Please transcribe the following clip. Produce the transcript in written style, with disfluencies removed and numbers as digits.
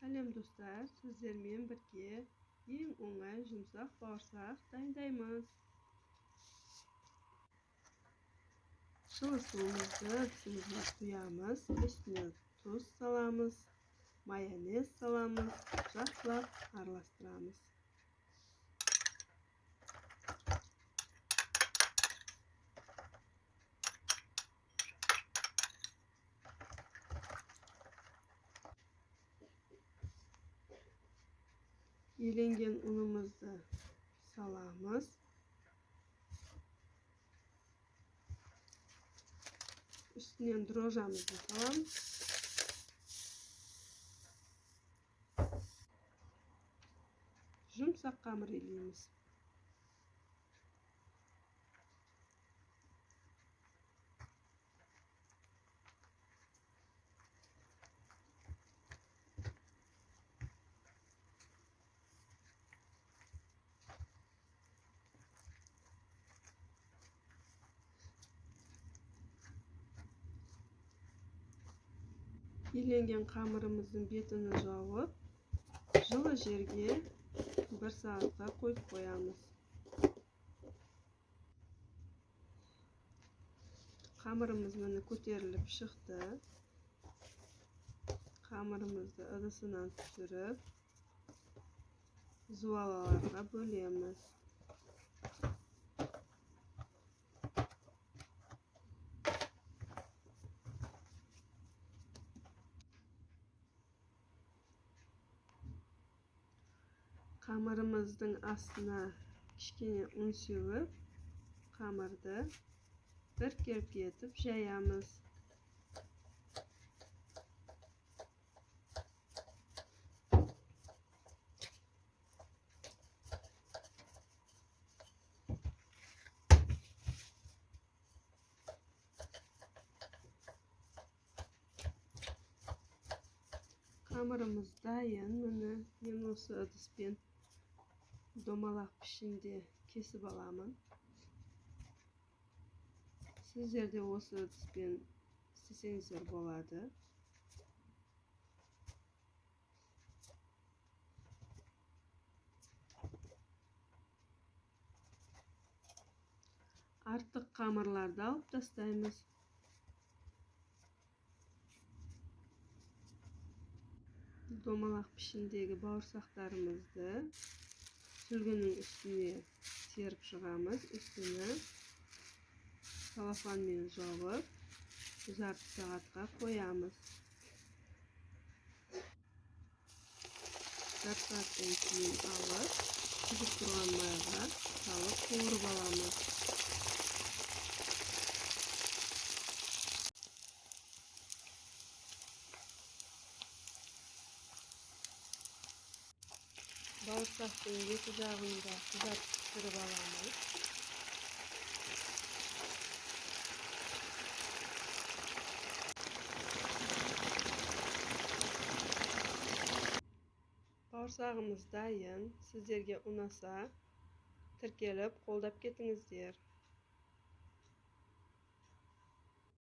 Сәлем достар, сіздермен бірге ең оңай жұмсақ бауырсақ дайындаймыз. Жылы суымызды ыдысымызға құямыз, үстіне тұз саламыз, майонез саламыз, жақсылап араластырамыз. Еленген ұнымызды саламыз. Үстінен дрожжамызды саламыз. Жұмсақ қамыр илейміз. Еленген қамырымыздың бетін жауып, жылы жерге 1 сағатқа қойып қоямыз. Қамырымыз міне көтеріліп шықты. Қамырымызды ыдысынан түсіріп, зуалаларға бөлеміз. Қамырымыздың астына кішкене ұн сеуіп, қамырды біркелкі етіп жаямыз. Қамырымыз дайын. Міне мен осы ыдыспен домалақ пішінде кесіп аламын. Сіздер де осы ыдыспен істесеңіздер болады. Артық қамырларды алып тастаймыз. Домалақ пішіндегі бауырсақтарымызды сүлгінің үстіне серіп шығамыз. Үстіне салафанмен жауып, жарты сағатқа қоямыз. Жарты сағаттан кейін алып, қызып тұрған майға салып қуырып аламыз. Бауырсақтың екі жағында қызартып пісіріп аламыз. Бауырсағымыз дайын. Сіздерге ұнаса, тіркеліп қолдап кетіңіздер.